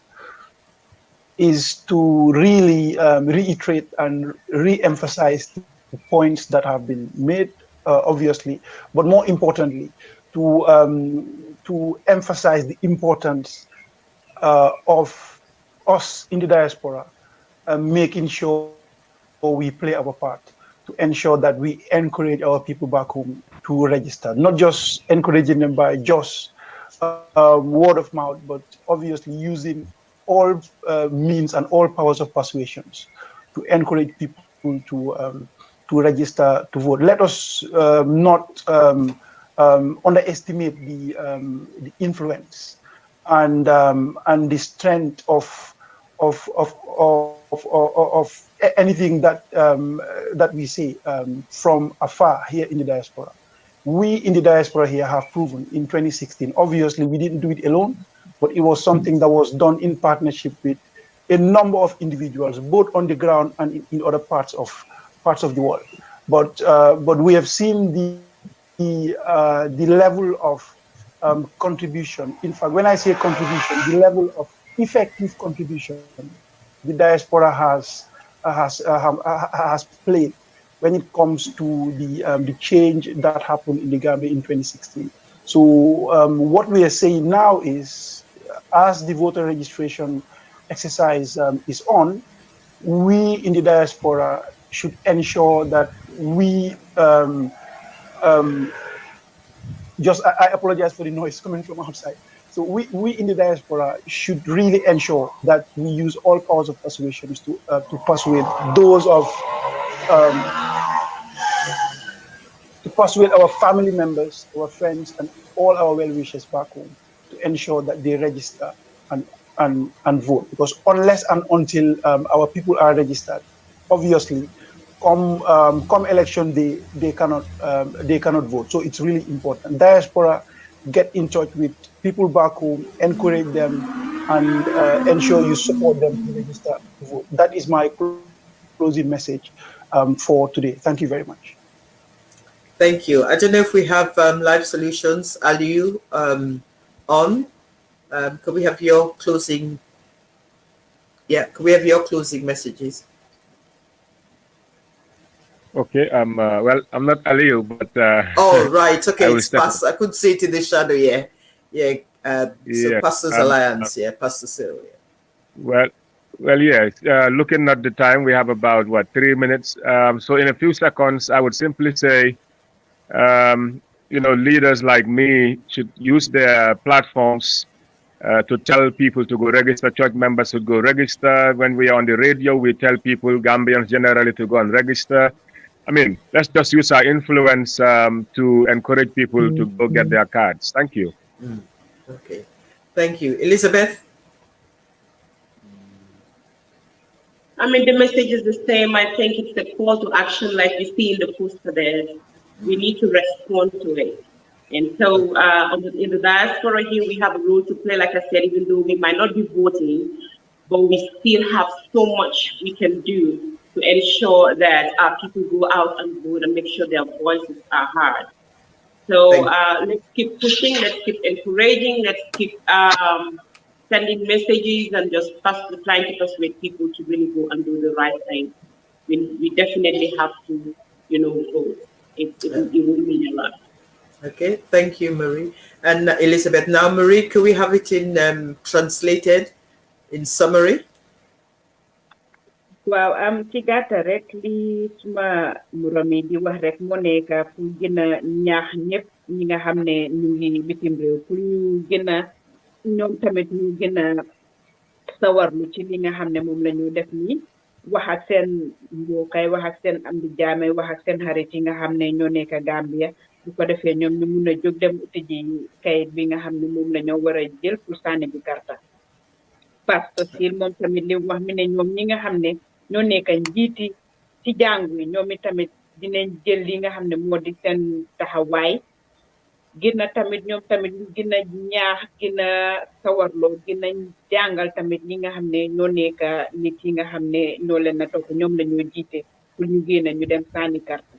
is to really reiterate and re-emphasize the points that have been made, obviously, but more importantly, to emphasize the importance of us in the diaspora making sure we play our part to ensure that we encourage our people back home to register, not just encouraging them by just word of mouth, but obviously using all means and all powers of persuasions to encourage people to register to vote. Let us not underestimate the influence and the strength of anything that we see from afar here in the diaspora. We in the diaspora here have proven in 2016. Obviously, we didn't do it alone, but it was something that was done in partnership with a number of individuals, both on the ground and in other parts of the world. But we have seen the level of contribution. In fact, when I say contribution, the level of effective contribution the diaspora has played when it comes to the change that happened in the Gambia in 2016. So what we are saying now is, as the voter registration exercise is on, we in the diaspora should ensure that we I apologize for the noise coming from outside. So we in the diaspora should really ensure that we use all powers of persuasions to persuade those of to persuade our family members, our friends, and all our well-wishers back home to ensure that they register and vote. Because unless and until our people are registered, obviously, come election day, they cannot vote. So it's really important. Diaspora, get in touch with people back home, encourage them, and ensure you support them to register to vote. That is my closing message for today. Thank you very much. Thank you. I don't know if we have Live Solutions, Aliu, on. Can we have your closing? Yeah, can we have your closing messages? Okay. Well, I'm not Aliu, but. Oh right. Okay. It's Pastor. I could see it in the shadow. Yeah. Yeah. So Pastors Alliance. Yeah. Pastor Cyril. Yeah. Well, yes. Looking at the time, we have about 3 minutes. So in a few seconds, I would simply say, leaders like me should use their platforms to tell people to go register. Church members should go register. When we are on the radio, we tell people, Gambians generally, to go and register. I mean, let's just use our influence to encourage people to go get their cards. Thank you. Okay. Thank you. Elizabeth? I mean, the message is the same. I think it's a call to action, like we see in the poster there. We need to respond to it. And so in the diaspora here, we have a role to play, like I said, even though we might not be voting, but we still have so much we can do to ensure that our people go out and vote and make sure their voices are heard. So let's keep pushing, let's keep encouraging, let's keep sending messages and just trying to persuade people to really go and do the right thing. We definitely have to, vote. It will mean a lot. Okay, thank you, Marie. And Elizabeth, now Marie, could we have it in translated, in summary? waaw ci gàttal rek li suma moromi di wax rek moo nekk pour gën a ñaax ñëpp ñi nga xam ne ñu ngi bitim réew pour ñu gën a ñoom tamit ñu gën a sawarlu ci li nga xam ne moom la ñu def nii wax ak seen mbookay wax ak seen am di jaame wax ak seen xarit yi nga xam ne ñoo nekk Gambia bu ko defee ñoom ñu mun a jóg dem uti ji kayit bi nga xam ne moom la ñoo war a jël pour sànni bi karta parce que moom tamit li wax mi ne ñoom ñi nga xam ne ñoo nekk njiiti ci jàngu yi ñoom tamit dinañ jël li nga xam ne moo di seen taxawaay gën a tamit ñoom tamit ñu gën a ñaax gën a sawarloo gën a jàngal tamit ñi nga xam ne ñoo nekk nit yi nga xam ne ñoo leen a topp ñoom la ñoo jiite pour ñu génn ñu dem sànni carte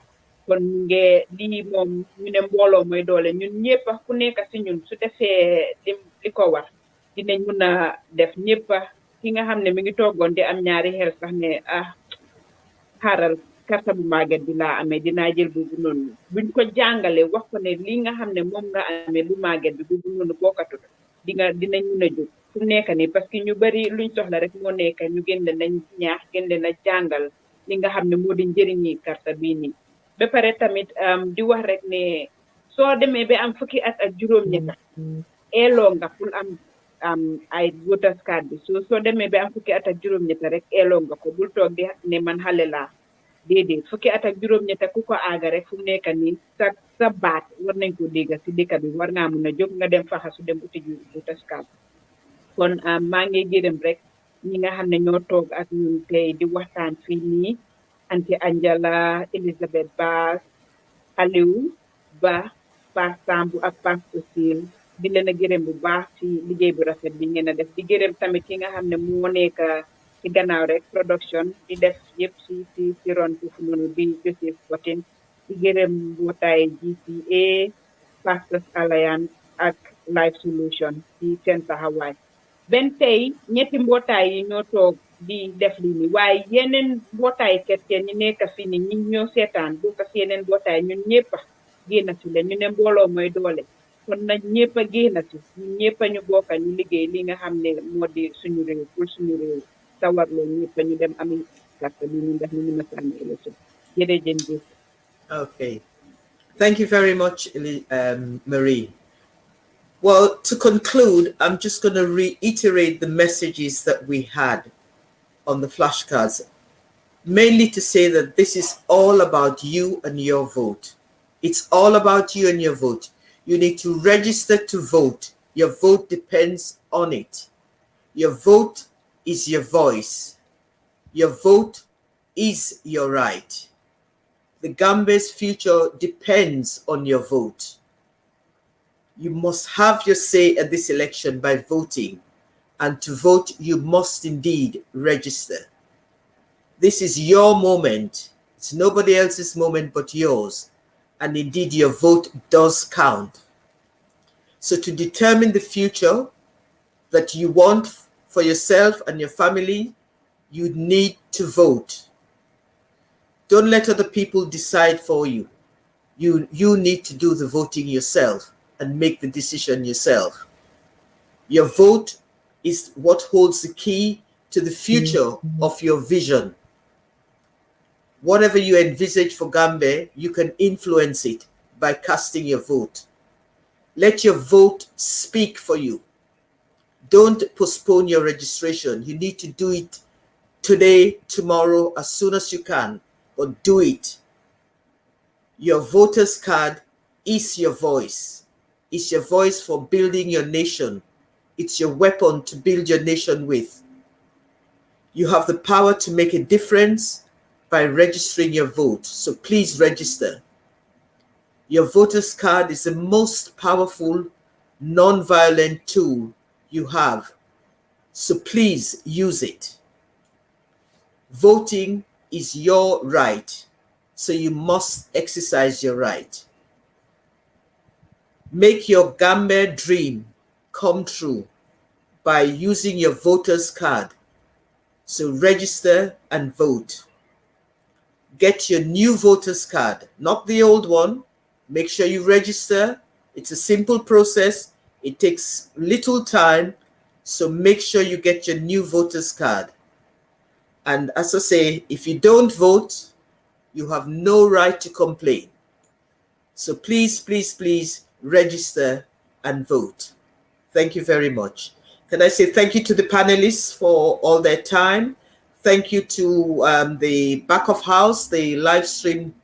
kon ñu ngi lii moom ñu ne mbooloo mooy doole ñun ñëpp ku nekk si ñun su defee li ko war dinañ mun a def ñëpp ki nga xam ne mi ngi toogoon di am ñaari xel sax ne xaaral carte bu màgget bi laa amee dinaa jël boobu noonu buñ ko jàngale wax ko ne li nga xam ne moom nga amee bu màgget bi boobu noonu bokkatut dinañ mun a jóg fu nekk nii parce que ñu bari luñ soxla rek moo nekk ñu gën leen a ñaax gën leen a jàngal li nga xam ne moo di njëriñi carte bii nii ba pare tamit di wax rek ne soo demee ba am fukki at ak juróom-ñett eeloo nga pour am ay voters card bi soo demee ba am fukki at ak juróom-ñett rek eeloo nga ko bul toog di ne man xale laa déedéet fukki at ak juróom-ñett ku ko aaga rek fu mu nekk nii sa baat war nañ ko dégg si dëkk bi war ngaa mun a jóg nga dem faxasu dem uti ji voters card kon maa ngi gërëm rek ñi nga xam ne ñoo toog ak ñun tey di waxtaan fii nii anti Angela Elizabeth Bass Aliou Ba Paas Sambu ak Paas Osil di leen a gërëm bu baax ci liggéey bu rafet bi ngeen a def di gërëm tamit ki nga xam ne moo nekk ci gannaaw rek production di def yëpp ci ron foofu noonu di Joseph Watin di gërëm mbootaay GCA Pastors Alliance ak Life Solution ci seen taxawaay benn tey ñetti mbootaay yi ñoo toog di def lii nii waaye yeneen mbootaay chrétien ñi nekk fii ni ñi ñoo seetaan bu ko si yeneen mbootaay ñun ñëpp a génn si leen ñu ne mbooloo mooy doole kon nag ñëpp a génn si ñun ñëpp a ñu bokk ñu liggéey li nga xam ne moo di suñu réew pour suñu réew tawarloo ñëpp a ñu dem ami carte bi ñu def ñu mën a sànni élection jërëjëf. Okay, thank you very much, Marie. Well, to conclude, I'm just going to reiterate the messages that we had on the flashcards, mainly to say that this is all about you and your vote. It's all about you and your vote. You need to register to vote. Your vote depends on it. Your vote is your voice. Your vote is your right. The Gambia's future depends on your vote. You must have your say at this election by voting, and to vote, you must indeed register. This is your moment. It's nobody else's moment but yours, and indeed your vote does count. So to determine the future that you want for yourself and your family, you need to vote. Don't let other people decide for you. You need to do the voting yourself and make the decision yourself. Your vote is what holds the key to the future of your vision. Whatever you envisage for Gambia, you can influence it by casting your vote. Let your vote speak for you. Don't postpone your registration. You need to do it today, tomorrow, as soon as you can, but do it. Your voter's card is your voice. It's your voice for building your nation. It's your weapon to build your nation with. You have the power to make a difference by registering your vote. So please register. Your voter's card is the most powerful, non-violent tool you have. So please use it. Voting is your right, so you must exercise your right. Make your Gambia dream come true by using your voter's card. So register and vote. Get your new voter's card, not the old one. Make sure you register. It's a simple process. It takes little time. So make sure you get your new voter's card. And as I say, if you don't vote, you have no right to complain. So please, please, please register and vote. Thank you very much. Can I say thank you to the panelists for all their time? Thank you to the back of house, the live stream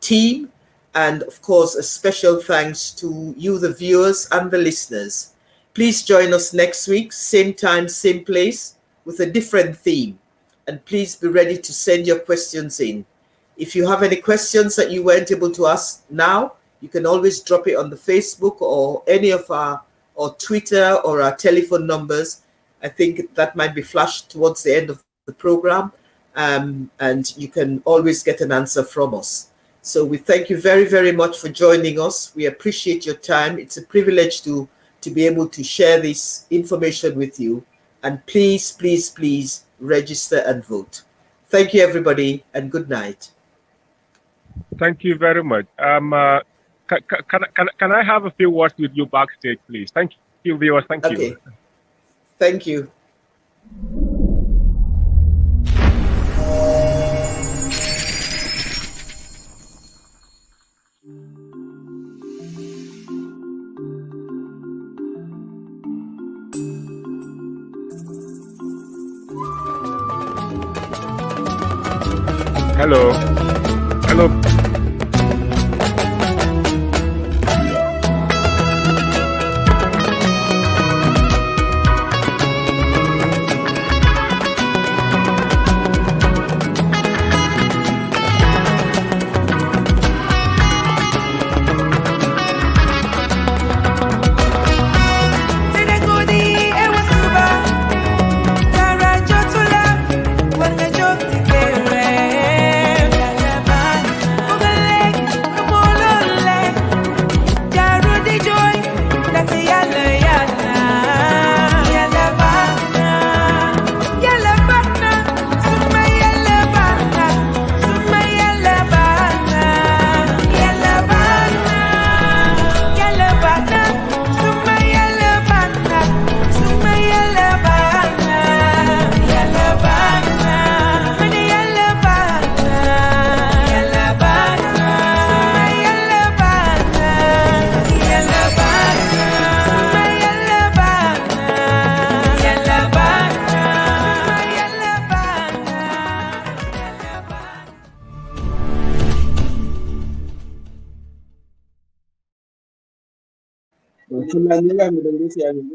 team, and of course, a special thanks to you, the viewers and the listeners. Please join us next week, same time, same place, with a different theme. And please be ready to send your questions in. If you have any questions that you weren't able to ask now, you can always drop it on the Facebook or any of our, or Twitter or our telephone numbers. I think that might be flashed towards the end of the program. And you can always get an answer from us. So we thank you very, very much for joining us. We appreciate your time. It's a privilege to be able to share this information with you. And please, please, please register and vote. Thank you, everybody, and good night. Thank you very much. Can I have a few words with you backstage, please? Thank you, viewers. Thank you. Okay. Thank you. Hello. Hello.